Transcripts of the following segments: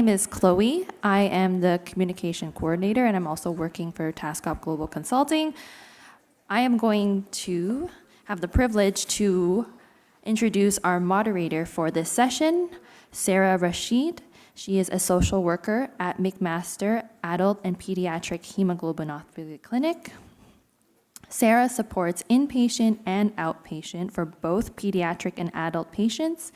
My name is Chloe. I am the communication coordinator, and I'm also working for TaskUp Global Consulting. I am going to have the privilege to introduce our moderator for this session, Sarah Rashid. She is a social worker at McMaster Adult and Pediatric Hemoglobinopathy Clinic. Sarah supports inpatient and outpatient for both pediatric and adult patients.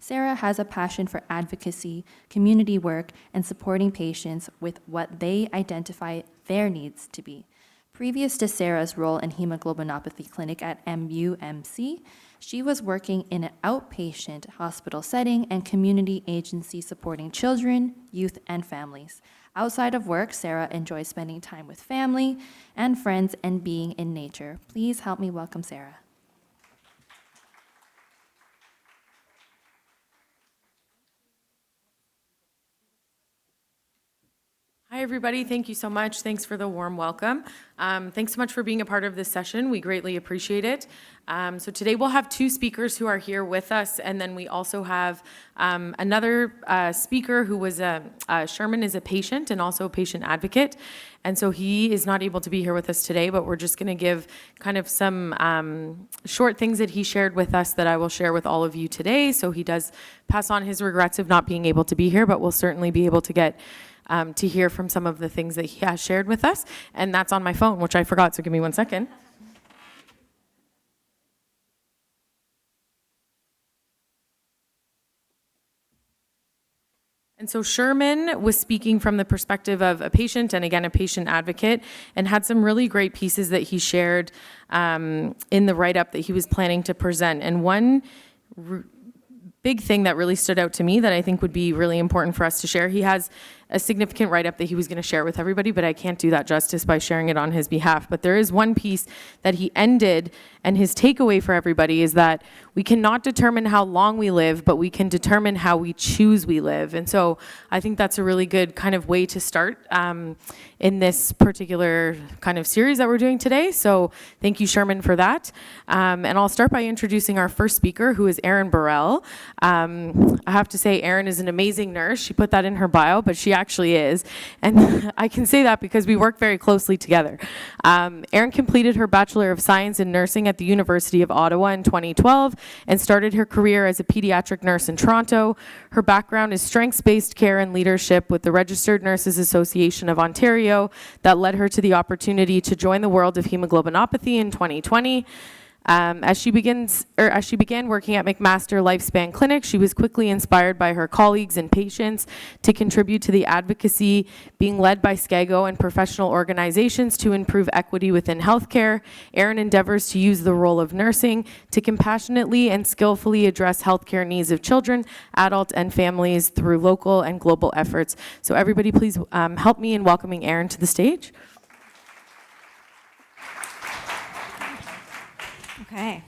Sarah has a passion for advocacy, community work, and supporting patients with what they identify their needs to be. Previous to Sarah's role in hemoglobinopathy clinic at MUMC, she was working in an outpatient hospital setting and community agency supporting children, youth, and families. Outside of work, Sarah enjoys spending time with family and friends and being in nature. Please help me welcome Sarah. Hi, everybody. Thank you so much. Thanks for the warm welcome. Thanks so much for being a part of this session. We greatly appreciate it. So today we'll have two speakers who are here with us, and then we also have another speaker who was Sherman is a patient and also a patient advocate. And so he is not able to be here with us today, but we're just going to give kind of some short things that he shared with us that I will share with all of you today. So he does pass on his regrets of not being able to be here, but we'll certainly be able to get to hear from some of the things that he has shared with us. And that's on my phone, which I forgot, so give me 1 second. And so Sherman was speaking from the perspective of a patient and again, a patient advocate, and had some really great pieces that he shared in the write-up that he was planning to present. And one big thing that really stood out to me that I think would be really important for us to share, he has a significant write-up that he was going to share with everybody, but I can't do that justice by sharing it on his behalf. But there is one piece that he ended, and his takeaway for everybody is that we cannot determine how long we live, but we can determine how we choose we live. And so I think that's a really good kind of way to start in this particular kind of series that we're doing today. So thank you, Sherman, for that. And I'll start by introducing our first speaker, who is Erin Burrell. I have to say, Erin is an amazing nurse. She put that in her bio, but she actually is. And I can say that because we work very closely together. Erin completed her Bachelor of Science in Nursing at the University of Ottawa in 2012 and started her career as a pediatric nurse in Toronto. Her background is strengths-based care and leadership with the Registered Nurses Association of Ontario that led her to the opportunity to join the world of hemoglobinopathy in 2020. As she began working at McMaster Lifespan Clinic, she was quickly inspired by her colleagues and patients to contribute to the advocacy being led by SCAGO and professional organizations to improve equity within healthcare. Erin endeavors to use the role of nursing to compassionately and skillfully address healthcare needs of children, adults, and families through local and global efforts. So everybody please help me in welcoming Erin to the stage. Okay.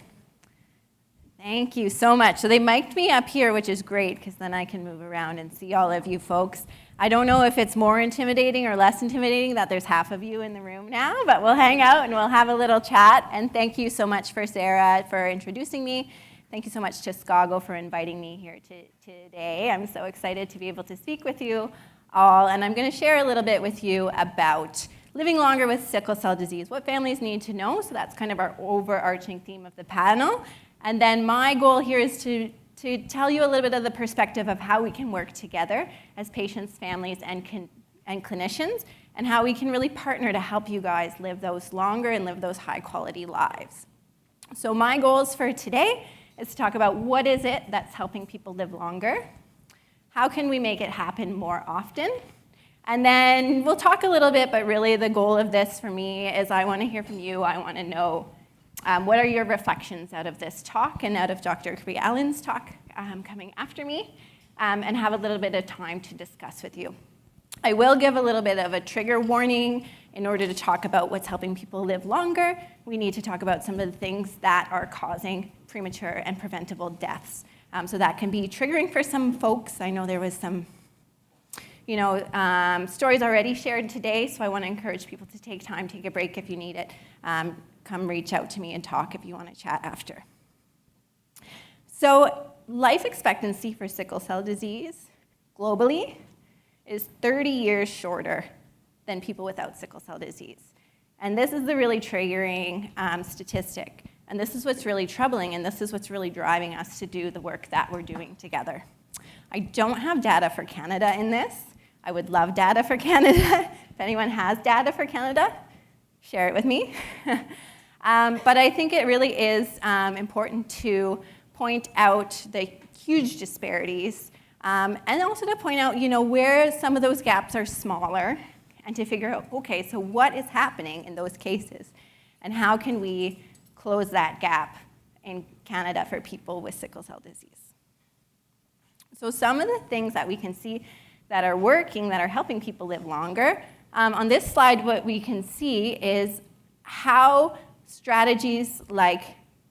Thank you so much. So they mic'd me up here, which is great because then I can move around and see all of you folks. I don't know if it's more intimidating or less intimidating that there's half of you in the room now, but we'll hang out and we'll have a little chat. And thank you so much for Sarah for introducing me. Thank you so much to SCAGO for inviting me here today. I'm so excited to be able to speak with you all. And I'm going to share a little bit with you about living longer with sickle cell disease, what families need to know. So that's kind of our overarching theme of the panel. And then my goal here is to tell you a little bit of the perspective of how we can work together as patients, families, and clinicians, and how we can really partner to help you guys live those longer and live those high-quality lives. So my goals for today is to talk about what is it that's helping people live longer, how can we make it happen more often, and then we'll talk a little bit, but really the goal of this for me is I want to hear from you. I want to know what are your reflections out of this talk and out of Dr. Kirby-Allen's talk coming after me, and have a little bit of time to discuss with you. I will give a little bit of a trigger warning. In order to talk about what's helping people live longer, we need to talk about some of the things that are causing premature and preventable deaths. So that can be triggering for some folks. I know there was some stories already shared today, so I want to encourage people to take time, take a break if you need it. Come reach out to me and talk if you want to chat after. So life expectancy for sickle cell disease globally is 30 years shorter than people without sickle cell disease. And this is the really triggering statistic. And this is what's really troubling, and this is what's really driving us to do the work that we're doing together. I don't have data for Canada in this. I would love data for Canada. If anyone has data for Canada, share it with me. But I think it really is important to point out the huge disparities and also to point out, where some of those gaps are smaller and to figure out, okay, so what is happening in those cases and how can we close that gap in Canada for people with sickle cell disease. So some of the things that we can see that are working, that are helping people live longer, on this slide what we can see is how strategies like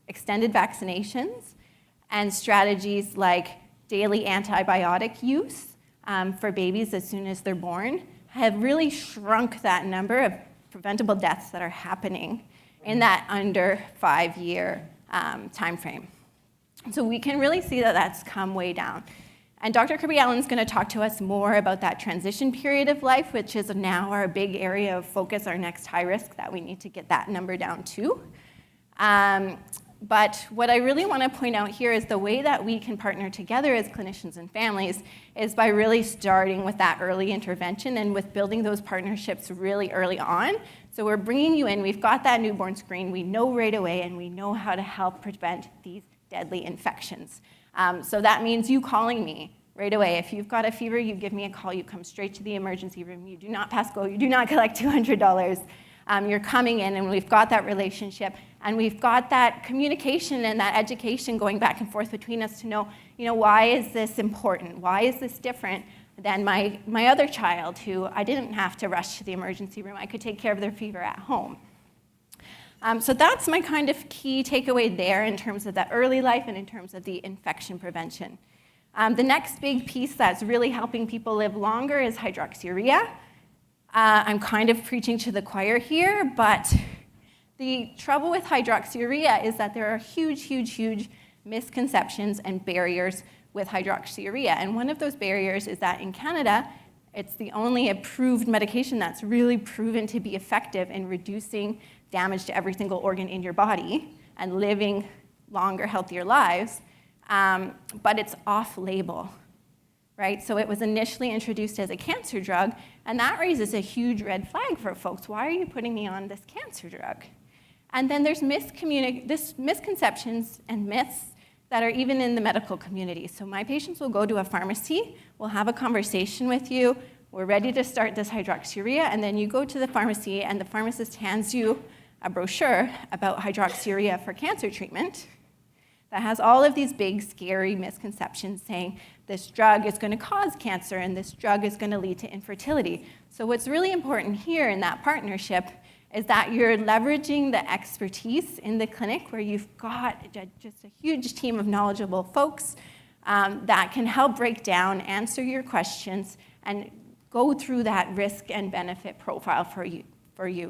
extended vaccinations and strategies like daily antibiotic use for babies as soon as they're born have really shrunk that number of preventable deaths that are happening in that under 5-year time frame. So we can really see that that's come way down. And Dr. Kirby-Allen is going to talk to us more about that transition period of life, which is now our big area of focus, our next high risk that we need to get that number down to. But what I really want to point out here is the way that we can partner together as clinicians and families is by really starting with that early intervention and with building those partnerships really early on. So we're bringing you in, we've got that newborn screen, we know right away, and we know how to help prevent these deadly infections. So that means you calling me right away. If you've got a fever, you give me a call, you come straight to the emergency room, you do not pass go, you do not collect $200. You're coming in, and we've got that relationship, and we've got that communication and that education going back and forth between us to know, why is this important? Why is this different than my other child who I didn't have to rush to the emergency room? I could take care of their fever at home. So that's my kind of key takeaway there in terms of the early life and in terms of the infection prevention. The next big piece that's really helping people live longer is hydroxyurea. I'm kind of preaching to the choir here, but the trouble with hydroxyurea is that there are huge, huge, huge misconceptions and barriers with hydroxyurea. And one of those barriers is that in Canada, it's the only approved medication that's really proven to be effective in reducing damage to every single organ in your body and living longer, healthier lives, but it's off-label, right? So it was initially introduced as a cancer drug, and that raises a huge red flag for folks. Why are you putting me on this cancer drug? And then there's misconceptions and myths that are even in the medical community. So my patients will go to a pharmacy, we'll have a conversation with you, we're ready to start this hydroxyurea, and then you go to the pharmacy and the pharmacist hands you a brochure about hydroxyurea for cancer treatment that has all of these big, scary misconceptions saying this drug is going to cause cancer and this drug is going to lead to infertility. So what's really important here in that partnership is that you're leveraging the expertise in the clinic where you've got just a huge team of knowledgeable folks that can help break down, answer your questions, and go through that risk and benefit profile for you.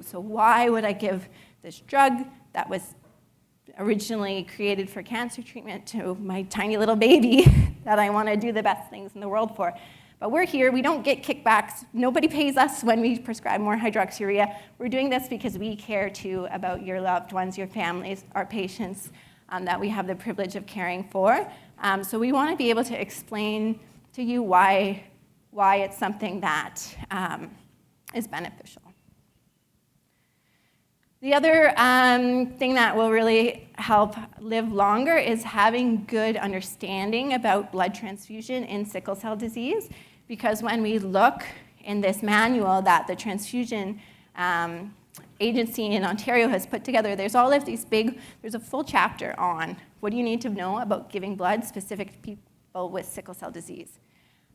So why would I give this drug that was originally created for cancer treatment to my tiny little baby that I want to do the best things in the world for? But we're here, we don't get kickbacks, nobody pays us when we prescribe more hydroxyurea. We're doing this because we care too about your loved ones, your families, our patients that we have the privilege of caring for. So we want to be able to explain to you why it's something that is beneficial. The other thing that will really help live longer is having good understanding about blood transfusion in sickle cell disease, because when we look in this manual that the transfusion agency in Ontario has put together, there's all of these there's a full chapter on what do you need to know about giving blood specific to people with sickle cell disease.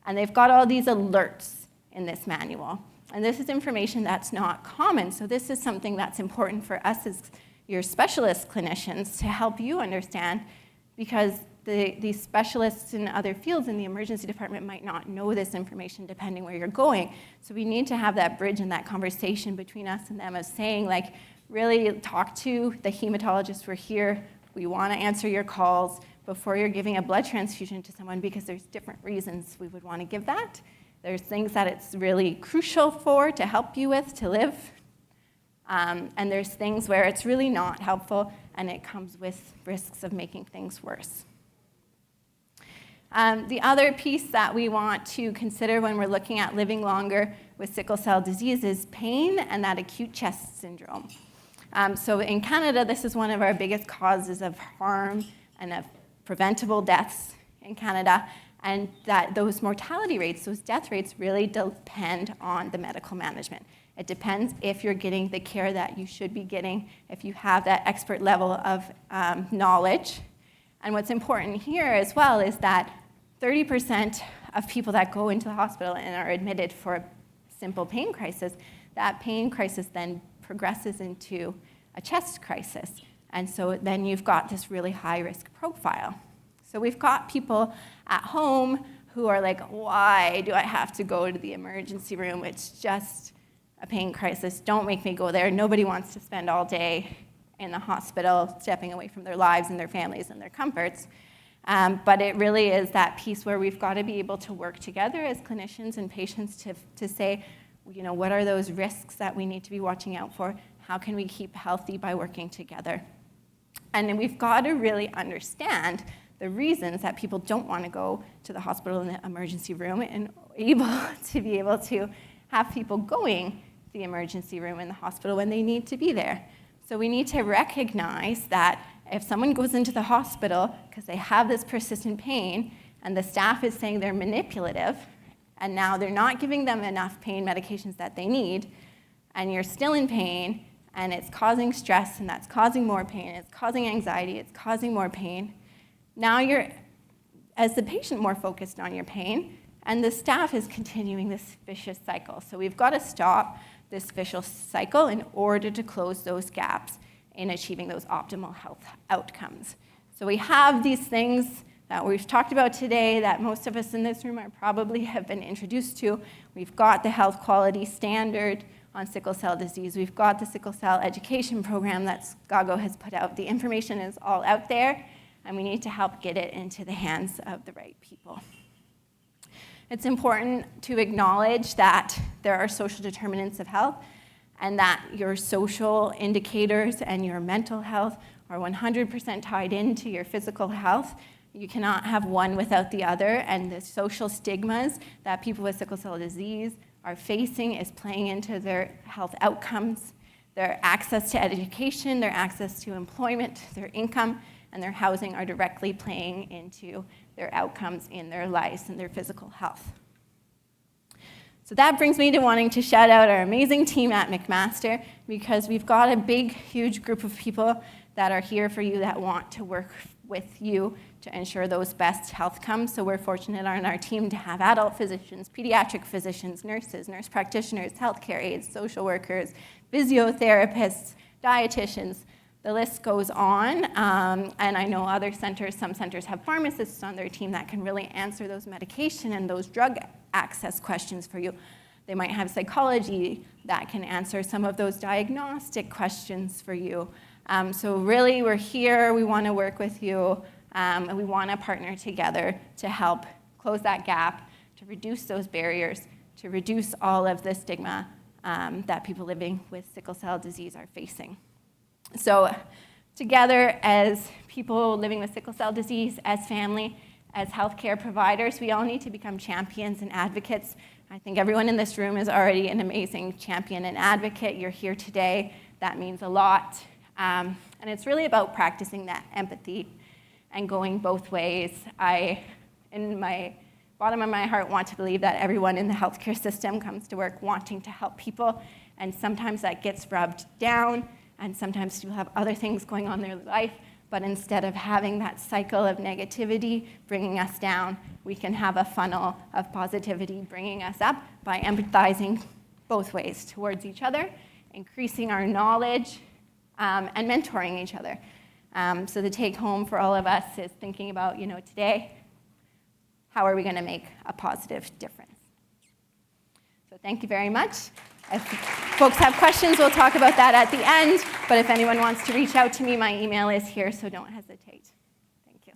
And they've got all these alerts in this manual. And this is information that's not common, so this is something that's important for us as your specialist clinicians to help you understand, because these specialists in other fields in the emergency department might not know this information depending where you're going. So we need to have that bridge and that conversation between us and them of saying, like, really talk to the hematologist. We're here. We want to answer your calls before you're giving a blood transfusion to someone, because there's different reasons we would want to give that. There's things that it's really crucial for to help you with to live. And there's things where it's really not helpful and it comes with risks of making things worse. The other piece that we want to consider when we're looking at living longer with sickle cell disease is pain and that acute chest syndrome. So in Canada, this is one of our biggest causes of harm and of preventable deaths in Canada. And that those mortality rates, those death rates really depend on the medical management. It depends if you're getting the care that you should be getting, if you have that expert level of knowledge. And what's important here as well is that 30% of people that go into the hospital and are admitted for a simple pain crisis, that pain crisis then progresses into a chest crisis. And so then you've got this really high risk profile. So we've got people at home who are like, why do I have to go to the emergency room? It's just a pain crisis. Don't make me go there. Nobody wants to spend all day in the hospital stepping away from their lives and their families and their comforts. But it really is that piece where we've got to be able to work together as clinicians and patients to say, what are those risks that we need to be watching out for? How can we keep healthy by working together? And then we've got to really understand the reasons that people don't want to go to the hospital in the emergency room and be able to have people going to the emergency room in the hospital when they need to be there. So we need to recognize that if someone goes into the hospital because they have this persistent pain and the staff is saying they're manipulative and now they're not giving them enough pain medications that they need, and you're still in pain and it's causing stress and that's causing more pain, it's causing anxiety, it's causing more pain, now you're, as the patient, more focused on your pain, and the staff is continuing this vicious cycle. So we've got to stop this vicious cycle in order to close those gaps in achieving those optimal health outcomes. So we have these things that we've talked about today that most of us in this room are probably have been introduced to. We've got the health quality standard on sickle cell disease. We've got the sickle cell education program that SCAGO has put out. The information is all out there, and we need to help get it into the hands of the right people. It's important to acknowledge that there are social determinants of health and that your social indicators and your mental health are 100% tied into your physical health. You cannot have one without the other, and the social stigmas that people with sickle cell disease are facing is playing into their health outcomes, their access to education, their access to employment, their income, and their housing are directly playing into their outcomes in their lives and their physical health. So that brings me to wanting to shout out our amazing team at McMaster, because we've got a big, huge group of people that are here for you that want to work with you to ensure those best health comes. So we're fortunate on our team to have adult physicians, pediatric physicians, nurses, nurse practitioners, healthcare aides, social workers, physiotherapists, dietitians. The list goes on, and I know other centers, some centers have pharmacists on their team that can really answer those medication and those drug access questions for you. They might have psychology that can answer some of those diagnostic questions for you. So really, we're here, we want to work with you, and we want to partner together to help close that gap, to reduce those barriers, to reduce all of the stigma that people living with sickle cell disease are facing. So together as people living with sickle cell disease, as family, as healthcare providers, we all need to become champions and advocates. I think everyone in this room is already an amazing champion and advocate. You're here today. That means a lot. And it's really about practicing that empathy and going both ways. I, in my bottom of my heart, want to believe that everyone in the healthcare system comes to work wanting to help people, and sometimes that gets rubbed down, and sometimes people have other things going on in their life, but instead of having that cycle of negativity bringing us down, we can have a funnel of positivity bringing us up by empathizing both ways towards each other, increasing our knowledge, and mentoring each other. So the take home for all of us is thinking about, today, how are we going to make a positive difference? So thank you very much. If folks have questions, we'll talk about that at the end. But if anyone wants to reach out to me, my email is here, so don't hesitate. Thank you.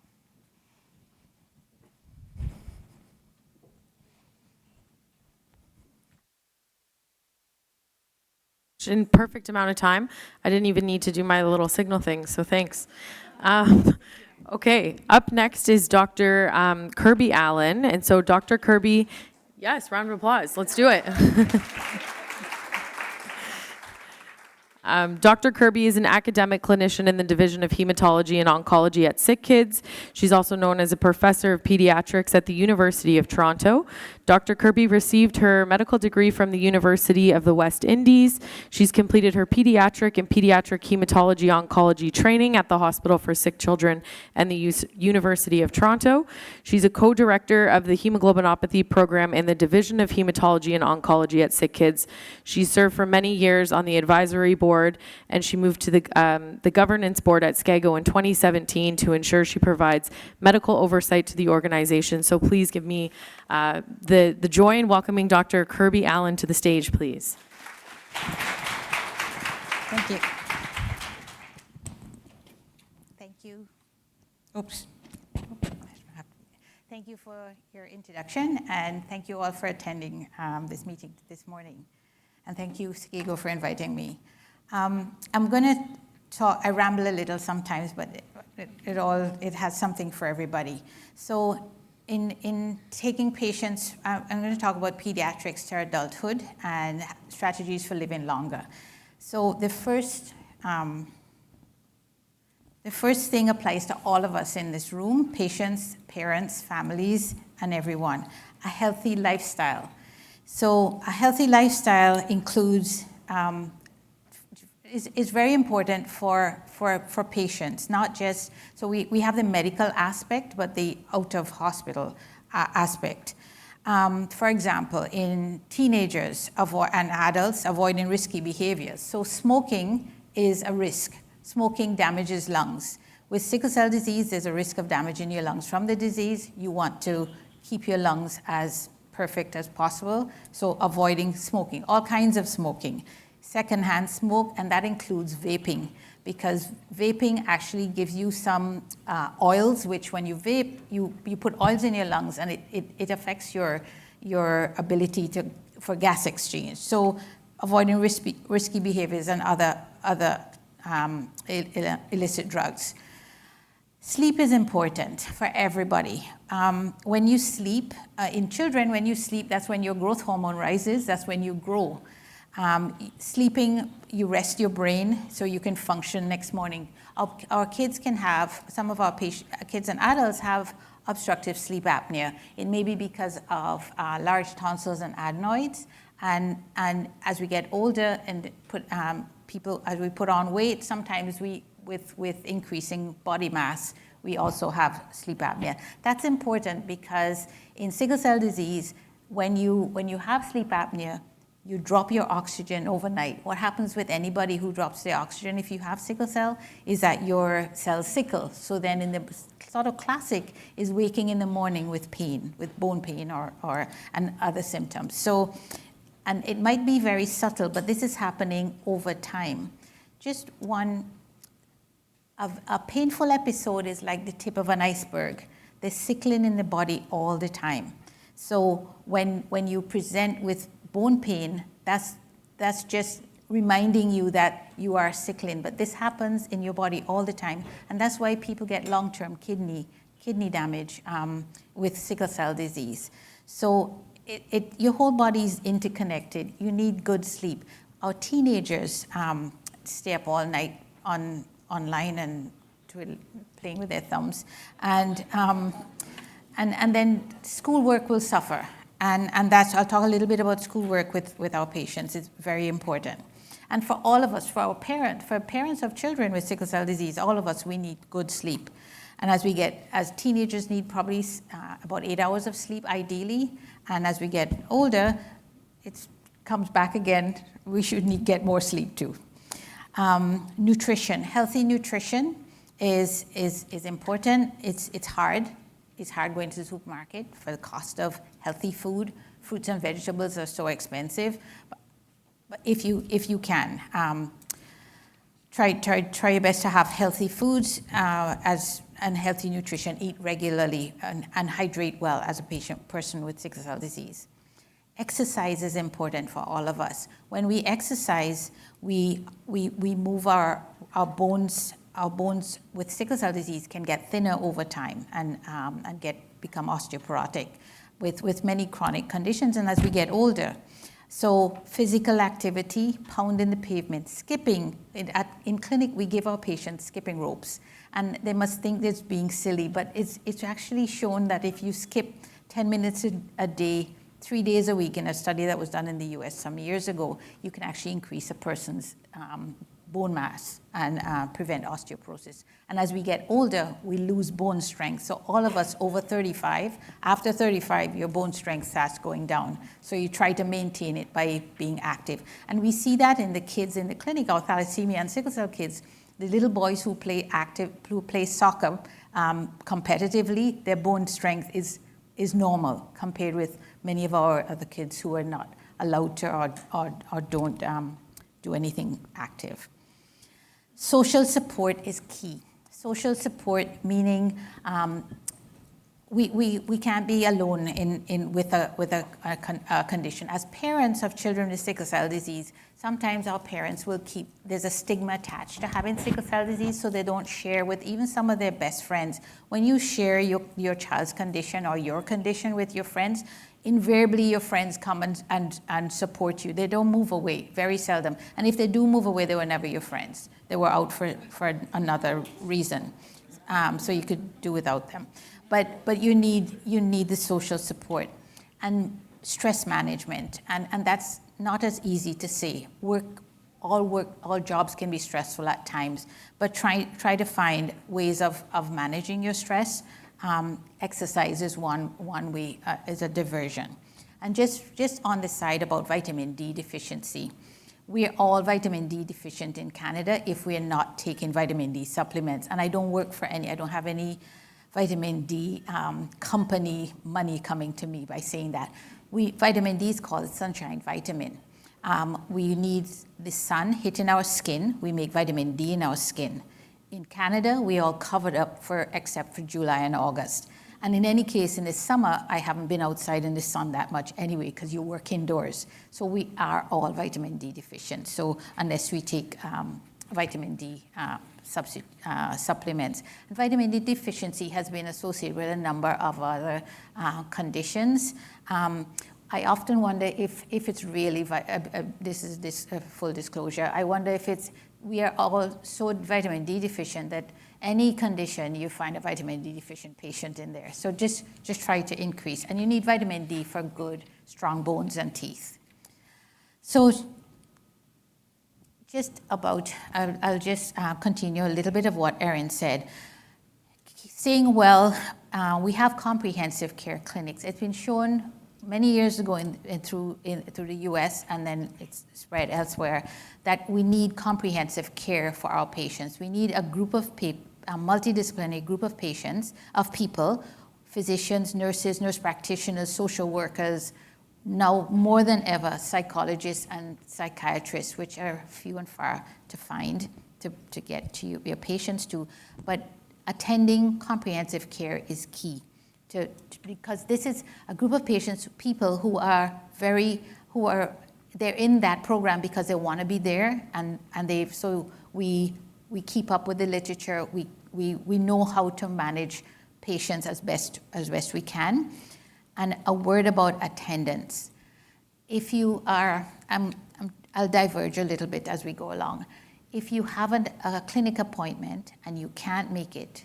in perfect amount of time. I didn't even need to do my little signal thing, so thanks. Okay, up next is Dr. Kirby-Allen. And so Dr. Kirby, yes, round of applause. Let's do it. Dr. Kirby is an academic clinician in the Division of Hematology and Oncology at SickKids. She's also known as a professor of pediatrics at the University of Toronto. Dr. Kirby received her medical degree from the University of the West Indies. She's completed her pediatric and pediatric hematology oncology training at the Hospital for Sick Children and the University of Toronto. She's a co-director of the hemoglobinopathy program in the Division of Hematology and Oncology at SickKids. She served for many years on the advisory board, and she moved to the governance board at SCAGO in 2017 to ensure she provides medical oversight to the organization. So please give me the joy in welcoming Dr. Kirby-Allen to the stage, please. Thank you. Thank you. Oops. Thank you for your introduction, and thank you all for attending this meeting this morning. And thank you, SCAGO, for inviting me. I'm going to talk, I ramble a little sometimes, but it has something for everybody. So in taking patients, I'm going to talk about pediatrics to adulthood and strategies for living longer. So the first thing applies to all of us in this room: patients, parents, families, and everyone. A healthy lifestyle. So a healthy lifestyle includes, is very important for patients, not just, so we have the medical aspect, but the out of hospital aspect. For example, in teenagers and adults, avoiding risky behaviors. So smoking is a risk. Smoking damages lungs. With sickle cell disease, there's a risk of damaging your lungs from the disease. You want to keep your lungs as perfect as possible, so avoiding smoking, all kinds of smoking. Secondhand smoke, and that includes vaping, because vaping actually gives you some oils, which when you vape, you put oils in your lungs, and it affects your ability for gas exchange. So avoiding risky behaviors and other illicit drugs. Sleep is important for everybody. When you sleep, in children, when you sleep, that's when your growth hormone rises, that's when you grow. Sleeping, you rest your brain so you can function next morning. Our kids can have, some of our kids and adults have obstructive sleep apnea. It may be because of large tonsils and adenoids, and as we get older and as we put on weight, sometimes with increasing body mass, we also have sleep apnea. That's important because in sickle cell disease, when you have sleep apnea, you drop your oxygen overnight. What happens with anybody who drops their oxygen if you have sickle cell is that your cells sickle. So then in the sort of classic is waking in the morning with pain, with bone pain and other symptoms. So, and it might be very subtle, but this is happening over time. Just a painful episode is like the tip of an iceberg. There's sickling in the body all the time. So when you present with bone pain, that's just reminding you that you are sickling. But this happens in your body all the time, and that's why people get long-term kidney damage with sickle cell disease. So your whole body is interconnected. You need good sleep. Our teenagers stay up all night online and playing with their thumbs, and then schoolwork will suffer. And that's, I'll talk a little bit about schoolwork with our patients. It's very important. And for all of us, for parents of children with sickle cell disease, all of us, we need good sleep. And as teenagers need probably about 8 hours of sleep ideally. And as we get older, it comes back again. We should get more sleep too. Nutrition, healthy nutrition is important. It's hard. It's hard going to the supermarket for the cost of healthy food. Fruits and vegetables are so expensive. But if you can, try your best to have healthy foods and healthy nutrition. Eat regularly and hydrate well as a person with sickle cell disease. exercise is important for all of us. When we exercise, we move our bones. Our bones with sickle cell disease can get thinner over time and become osteoporotic with many chronic conditions, and as we get older. So physical activity, pounding the pavement, skipping. In clinic, we give our patients skipping ropes, and they must think this being silly, but it's actually shown that if you skip 10 minutes a day, 3 days a week, in a study that was done in the US some years ago, you can actually increase a person's bone mass and prevent osteoporosis. And as we get older, we lose bone strength. So all of us over 35, after 35, your bone strength starts going down. So you try to maintain it by being active. And we see that in the kids in the clinic, our thalassemia and sickle cell kids, the little boys who play soccer competitively, their bone strength is normal compared with many of our other kids who are not allowed to or don't do anything active. Social support is key. Social support meaning we can't be alone with a condition. As parents of children with sickle cell disease, sometimes our parents will there's a stigma attached to having sickle cell disease, so they don't share with even some of their best friends. When you share your child's condition or your condition with your friends, invariably your friends come and support you. They don't move away, very seldom. And if they do move away, they were never your friends. They were out for another reason. So you could do without them. But you need the social support and stress management. And that's not as easy to say. All jobs can be stressful at times, but try to find ways of managing your stress. Exercise is one way, is a diversion. And just on the side about vitamin D deficiency, we are all vitamin D deficient in Canada if we are not taking vitamin D supplements. And I don't have any vitamin D company money coming to me by saying that. Vitamin D is called sunshine vitamin. We need the sun hitting our skin. We make vitamin D in our skin. In Canada, we all covered up except for July and August. And in any case, in the summer, I haven't been outside in the sun that much anyway because you work indoors. So we are all vitamin D deficient. So unless we take vitamin D supplements. And vitamin D deficiency has been associated with a number of other conditions. I often wonder if it's really, this is full disclosure, I wonder if we are all so vitamin D deficient that any condition you find a vitamin D deficient patient in there. So just try to increase. And you need vitamin D for good, strong bones and teeth. So I'll just continue a little bit of what Erin said. Saying well, we have comprehensive care clinics. It's been shown many years ago through the US, and then it's spread elsewhere, that we need comprehensive care for our patients. We need a multidisciplinary group of people, physicians, nurses, nurse practitioners, social workers, now more than ever, psychologists and psychiatrists, which are few and far to find, to get to your patients to. But attending comprehensive care is key. Because this is a group of people who are they're in that program because they want to be there, and so we keep up with the literature. We know how to manage patients as best we can. And a word about attendance. If you are, I'll diverge a little bit as we go along. If you have a clinic appointment and you can't make it,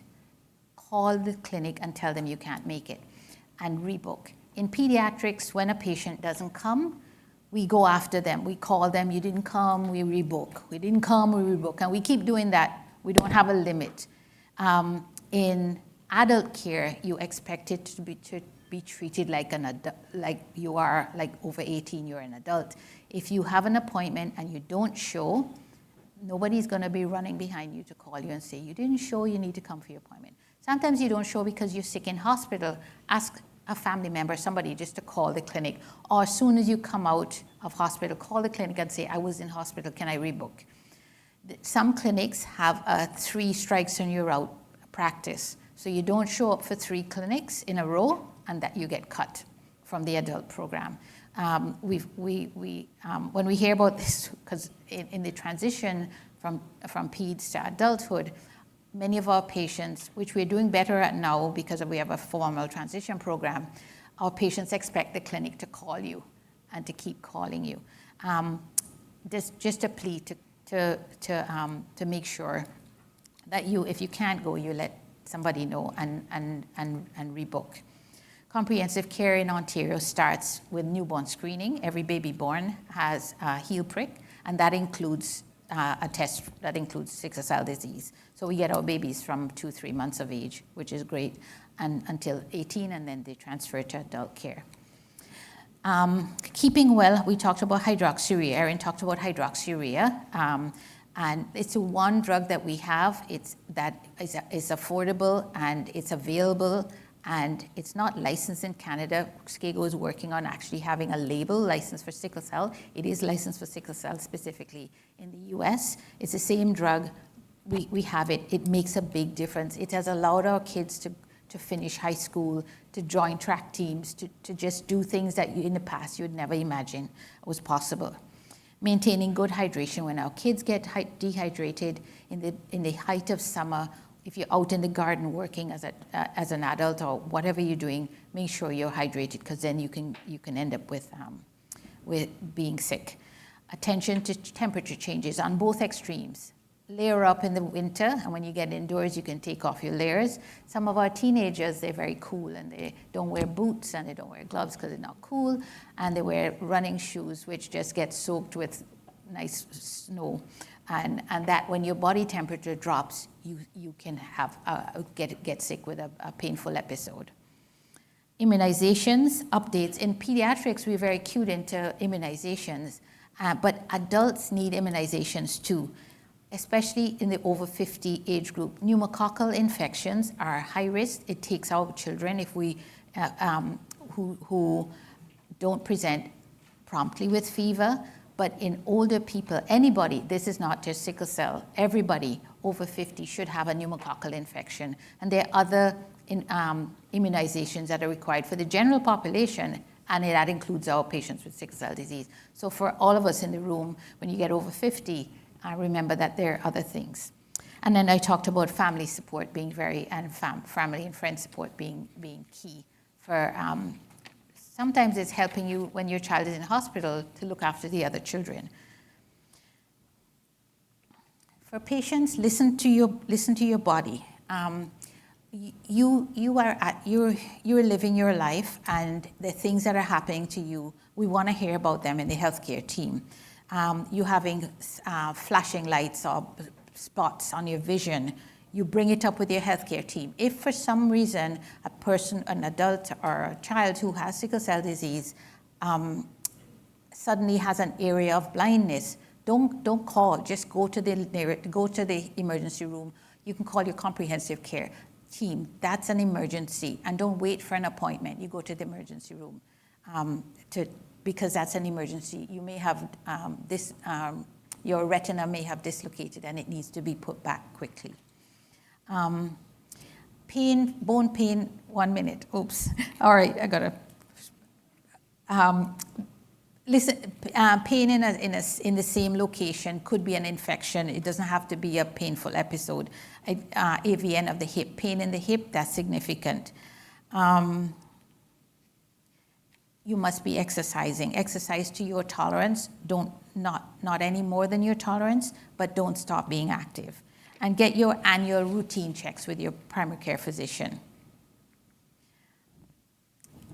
call the clinic and tell them you can't make it and rebook. In pediatrics, when a patient doesn't come, we go after them. We call them, you didn't come, we rebook. We didn't come, we rebook. And we keep doing that. We don't have a limit. In adult care, you expect it to be treated like you are, like over 18, you're an adult. If you have an appointment and you don't show, nobody's going to be running behind you to call you and say, you didn't show, you need to come for your appointment. Sometimes you don't show because you're sick in hospital. Ask a family member, somebody, just to call the clinic. Or as soon as you come out of hospital, call the clinic and say, I was in hospital, can I rebook? Some clinics have a 3 strikes and you're out practice. So you don't show up for 3 clinics in a row and that you get cut from the adult program. when we hear about this, because in the transition from peds to adulthood, many of our patients, which we're doing better at now because we have a formal transition program, our patients expect the clinic to call you and to keep calling you. Just a plea to make sure that if you can't go, you let somebody know and rebook. Comprehensive care in Ontario starts with newborn screening. Every baby born has a heel prick, and that includes a test that includes sickle cell disease. So we get our babies from 2-3 months of age, which is great, and until 18, and then they transfer to adult care. Keeping well, we talked about hydroxyurea. Erin talked about hydroxyurea. And it's the one drug that we have. That is affordable and it's available, and it's not licensed in Canada. SCAGO is working on actually having a label license for sickle cell. It is licensed for sickle cell specifically in the US. It's the same drug. We have it. It makes a big difference. It has allowed our kids to finish high school, to join track teams, to just do things that in the past you would never imagine was possible. Maintaining good hydration when our kids get dehydrated in the height of summer. If you're out in the garden working as an adult or whatever you're doing, make sure you're hydrated, because then you can end up with being sick. Attention to temperature changes on both extremes. Layer up in the winter, and when you get indoors, you can take off your layers. Some of our teenagers, they're very cool, and they don't wear boots and they don't wear gloves because they're not cool, and they wear running shoes, which just get soaked with nice snow. And that when your body temperature drops, you can have get sick with a painful episode. Immunizations, updates. In pediatrics, we're very cued into immunizations, but adults need immunizations too, especially in the over 50 age group. Pneumococcal infections are high risk. It takes our children who don't present promptly with fever. But in older people, anybody, this is not just sickle cell, everybody over 50 should have a pneumococcal infection. And there are other immunizations that are required for the general population, and that includes our patients with sickle cell disease. So for all of us in the room, when you get over 50, remember that there are other things. And then I talked about family support being family and friend support being key for. Sometimes it's helping you when your child is in hospital to look after the other children. For patients, listen to your body. You're living your life, and the things that are happening to you, we want to hear about them in the healthcare team. You having flashing lights or spots on your vision, you bring it up with your healthcare team. If for some reason an adult or a child who has sickle cell disease suddenly has an area of blindness, don't call. Just go to the emergency room. You can call your comprehensive care team. That's an emergency, and don't wait for an appointment. You go to the emergency room because that's an emergency. You may have your retina may have dislocated, and it needs to be put back quickly. Bone pain, 1 minute. Oops. All right, I gotta. Listen, pain in the same location could be an infection. It doesn't have to be a painful episode. AVN of the hip, pain in the hip, that's significant. You must be exercising. Exercise to your tolerance. Not any more than your tolerance, but don't stop being active. And get your annual routine checks with your primary care physician.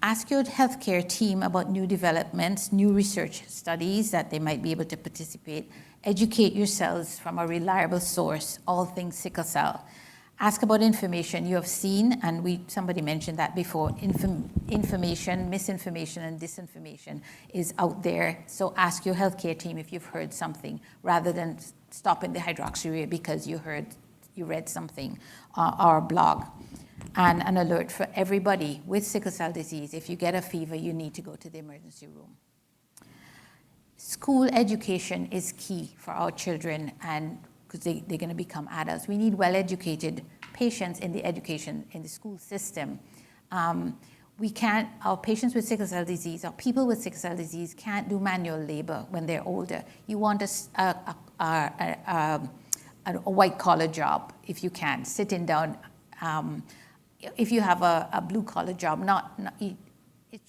Ask your healthcare team about new developments, new research studies that they might be able to participate. Educate yourselves from a reliable source, all things sickle cell. Ask about information you have seen, and somebody mentioned that before. Information, misinformation, and disinformation is out there. So ask your healthcare team if you've heard something, rather than stopping the hydroxyurea because you read something or a blog. And an alert for everybody with sickle cell disease: if you get a fever, you need to go to the emergency room. School education is key for our children, and because they're going to become adults. We need well-educated patients in the school system. our patients with sickle cell disease, or people with sickle cell disease can't do manual labor when they're older. You want a white collar job if you can, sitting down. If you have a blue collar job,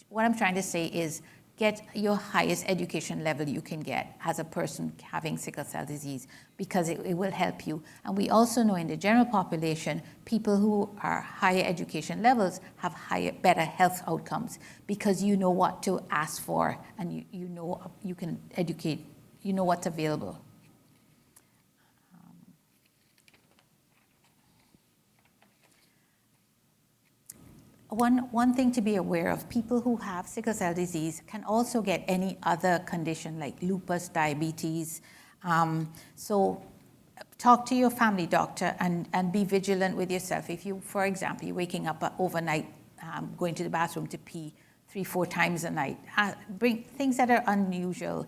what I'm trying to say is get your highest education level you can get as a person having sickle cell disease, because it will help you. And we also know in the general population, people who are higher education levels have better health outcomes, because you know what to ask for, and you know you can educate, you know what's available. One thing to be aware of, people who have sickle cell disease can also get any other condition like lupus, diabetes. So talk to your family doctor and be vigilant with yourself. If you, for example, you're waking up overnight, going to the bathroom to pee 3-4 times a night, bring things that are unusual,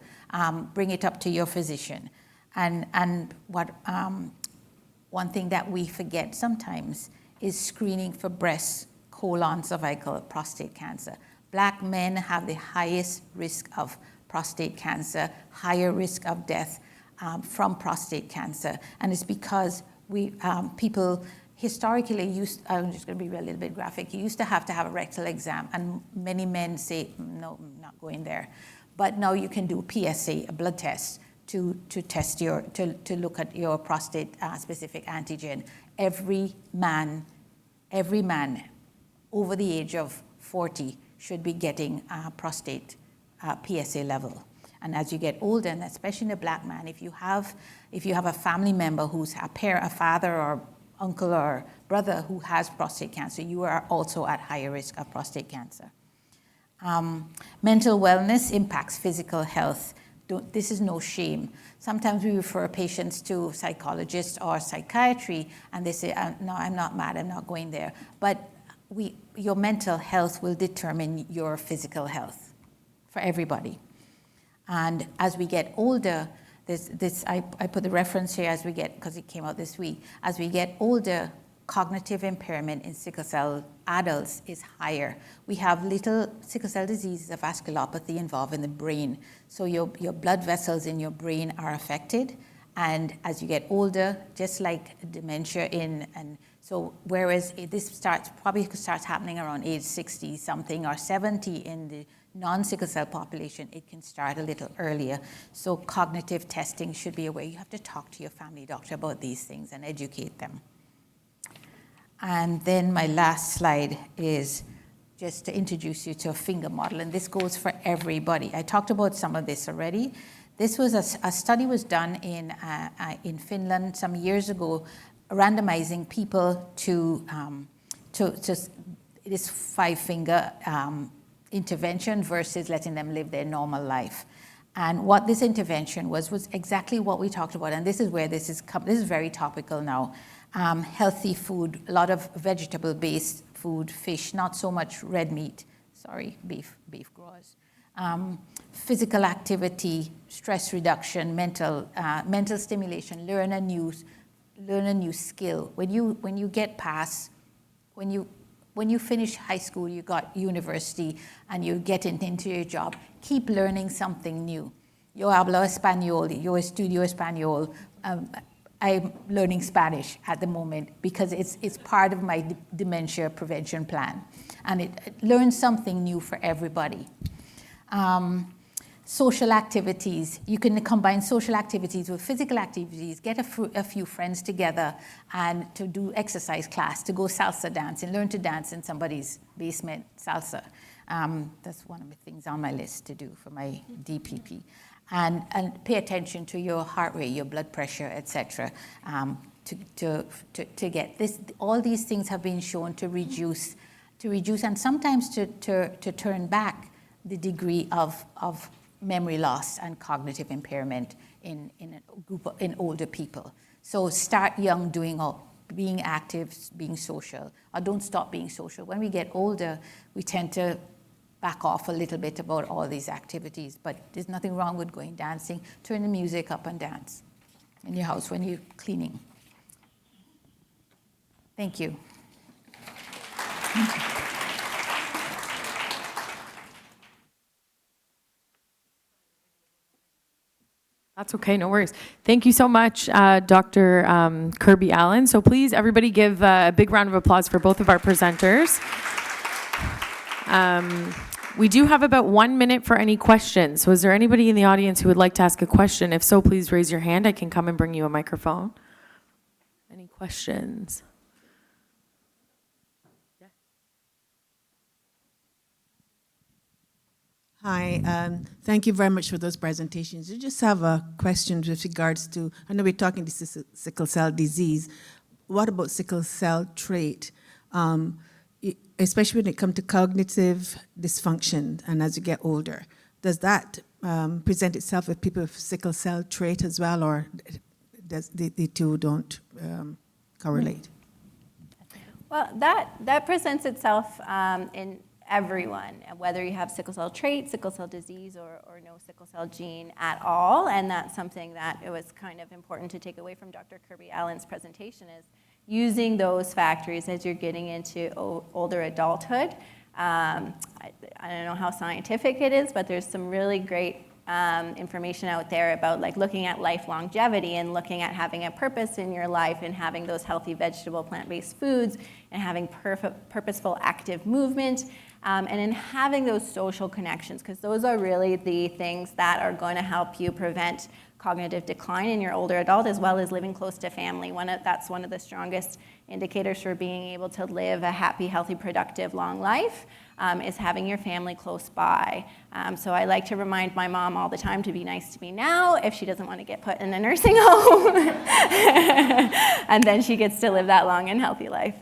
bring it up to your physician. And one thing that we forget sometimes is screening for breast, colon, cervical, prostate cancer. Black men have the highest risk of prostate cancer, higher risk of death from prostate cancer. And it's because people historically I'm just going to be a little bit graphic, you used to have a rectal exam, and many men say, no, I'm not going there. But now you can do PSA, a blood test, to test to look at your prostate specific antigen. Every man over the age of 40 should be getting prostate PSA level. And as you get older, and especially in a black man, if you have a family member who's a father or uncle or brother who has prostate cancer, you are also at higher risk of prostate cancer. Mental wellness impacts physical health. This is no shame. Sometimes we refer patients to psychologists or psychiatry, and they say, no, I'm not mad, I'm not going there. But your mental health will determine your physical health for everybody. And as we get older, I put the reference here because it came out this week. As we get older, cognitive impairment in sickle cell adults is higher. We have little sickle cell disease, a vasculopathy involved in the brain. So your blood vessels in your brain are affected. And as you get older, just like dementia so whereas this probably starts happening around age 60 something or 70 in the non-sickle cell population, it can start a little earlier. So cognitive testing should be a way. You have to talk to your family doctor about these things and educate them. And then my last slide is just to introduce you to a finger model, and this goes for everybody. I talked about some of this already. This was a study was done in Finland some years ago, randomizing people to this 5-finger intervention versus letting them live their normal life. And what this intervention was exactly what we talked about, and this is where this is very topical now. Healthy food, a lot of vegetable-based food, fish, not so much red meat. Sorry, beef growers. Physical activity, stress reduction, mental stimulation, learn a new skill. When you get past, when you finish high school, you got university, and you get into your job, keep learning something new. Yo hablo español, yo estudio español. I'm learning Spanish at the moment because it's part of my dementia prevention plan. And it learns something new for everybody. Social activities. You can combine social activities with physical activities, get a few friends together and to do exercise class, to go salsa dancing, learn to dance in somebody's basement salsa. That's one of the things on my list to do for my DPP. And pay attention to your heart rate, your blood pressure, etc. To get this. All these things have been shown to reduce, and sometimes to turn back the degree of memory loss and cognitive impairment in a group in older people. So start young, being active, being social, or don't stop being social. When we get older, we tend to back off a little bit about all these activities, but there's nothing wrong with going dancing. Turn the music up and dance in your house when you're cleaning. Thank you. That's okay, no worries. Thank you so much, Dr. Kirby-Allen. So please, everybody give a big round of applause for both of our presenters. We do have about 1 minute for any questions. So is there anybody in the audience who would like to ask a question? If so, please raise your hand. I can come and bring you a microphone. Any questions? Hi, thank you very much for those presentations. I just have a question with regards to, I know we're talking sickle cell disease. What about sickle cell trait? Especially when it comes to cognitive dysfunction and as you get older. Does that present itself with people with sickle cell trait as well, or does the two don't correlate? Well, that presents itself in everyone, whether you have sickle cell trait, sickle cell disease, or no sickle cell gene at all. And that's something that it was kind of important to take away from Dr. Kirby-Allen's presentation, is using those factors as you're getting into older adulthood. I don't know how scientific it is, but there's some really great information out there about like looking at life longevity and looking at having a purpose in your life and having those healthy vegetable plant-based foods and having purposeful active movement. And in having those social connections, because those are really the things that are going to help you prevent cognitive decline in your older adult, as well as living close to family. That's one of the strongest indicators for being able to live a happy, healthy, productive, long life, is having your family close by. So I like to remind my mom all the time to be nice to me now if she doesn't want to get put in a nursing home. And then she gets to live that long and healthy life.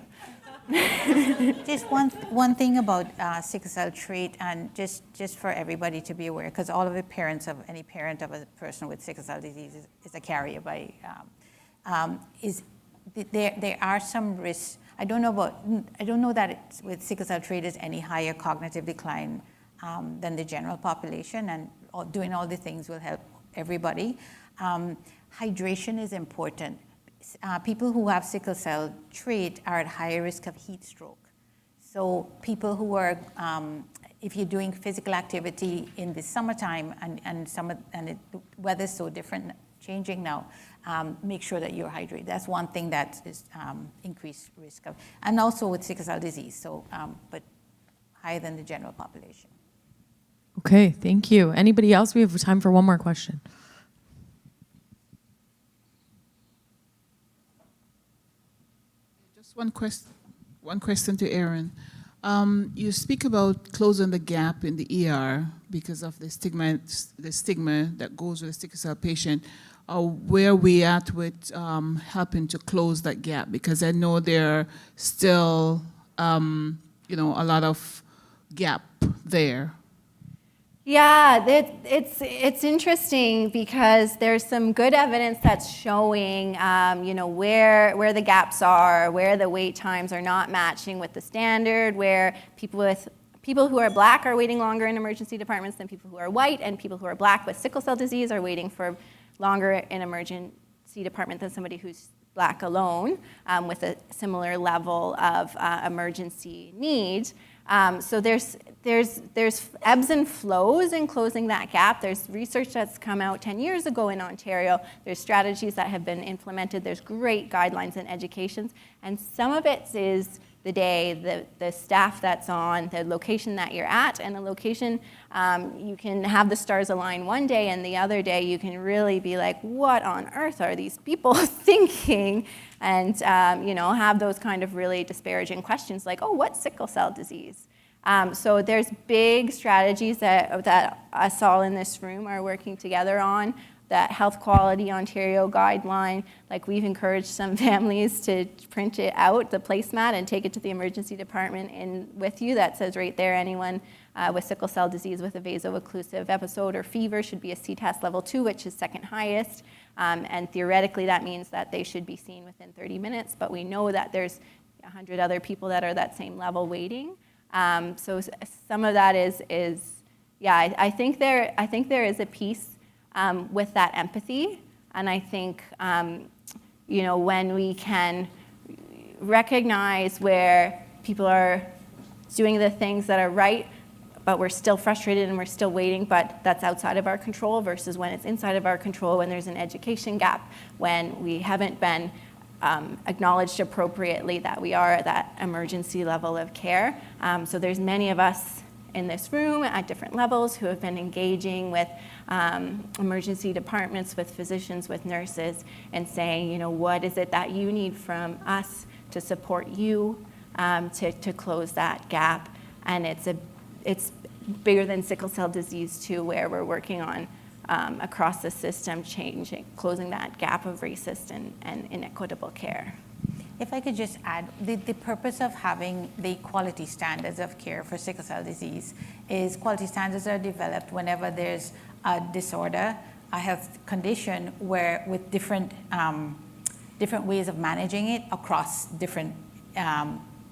Just one thing about sickle cell trait, and just for everybody to be aware, because all of the parents of any parent of a person with sickle cell disease is a carrier by, there are some risks. I don't know that with sickle cell trait is any higher cognitive decline than the general population, and doing all the things will help everybody. Hydration is important. People who have sickle cell trait are at higher risk of heat stroke. So people who are, if you're doing physical activity in the summertime and the weather's so different, changing now, make sure that you're hydrated. That's one thing that is increased risk of, and also with sickle cell disease, so, but higher than the general population. Okay, thank you. Anybody else? We have time for one more question. One question to Erin. You speak about closing the gap in the ER because of the stigma that goes with a sickle cell patient. Where are we at with helping to close that gap? Because I know there are still, a lot of gap there. Yeah, it's interesting because there's some good evidence that's showing, where the gaps are, where the wait times are not matching with the standard, where people who are Black are waiting longer in emergency departments than people who are white, and people who are Black with sickle cell disease are waiting for longer in emergency department than somebody who's Black alone with a similar level of emergency needs. So there's ebbs and flows in closing that gap. There's research that's come out 10 years ago in Ontario. There's strategies that have been implemented. There's great guidelines and educations. And some of it is the day, the staff that's on, the location that you're at, and the location, you can have the stars align one day, and the other day you can really be like, what on earth are these people thinking? And have those kind of really disparaging questions like, oh, what's sickle cell disease? So there's big strategies that us all in this room are working together on. That Health Quality Ontario guideline, like we've encouraged some families to print it out, the placemat, and take it to the emergency department with you. That says right there, anyone with sickle cell disease with a vaso-occlusive episode or fever should be a C-test level 2, which is second highest. And theoretically, that means that they should be seen within 30 minutes, but we know that there's 100 other people that are that same level waiting. So some of that is I think there is a piece with that empathy, and I think when we can recognize where people are doing the things that are right but we're still frustrated and we're still waiting, but that's outside of our control versus when it's inside of our control, when there's an education gap, when we haven't been acknowledged appropriately that we are at that emergency level of care. So there's many of us in this room at different levels who have been engaging with emergency departments, with physicians, with nurses, and saying, you know, what is it that you need from us to support you to close that gap? And it's bigger than sickle cell disease too, where we're working on across the system closing that gap of racist and inequitable care. If I could just add, the purpose of having the quality standards of care for sickle cell disease is quality standards are developed whenever there's a disorder, a health condition, where with different ways of managing it across different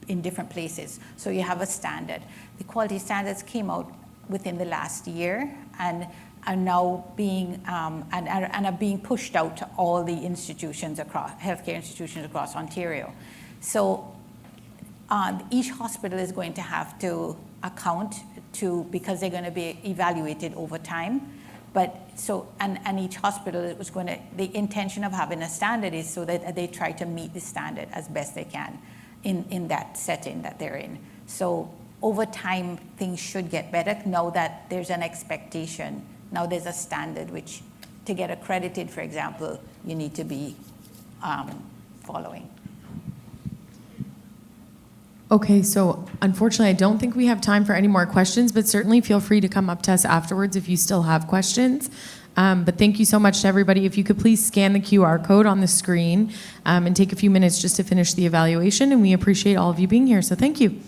in different places. So you have a standard. The quality standards came out within the last year and are now being and are being pushed out to all the institutions across healthcare institutions across Ontario. So each hospital is going to have to account to, because they're going to be evaluated over time. But so and each hospital is going to, the intention of having a standard is so that they try to meet the standard as best they can in that setting that they're in. So over time things should get better now that there's an expectation. Now there's a standard which, to get accredited, for example, you need to be following. Okay, so unfortunately, I don't think we have time for any more questions, but certainly feel free to come up to us afterwards if you still have questions. But thank you so much to everybody. If you could please scan the QR code on the screen and take a few minutes just to finish the evaluation, and we appreciate all of you being here, so thank you.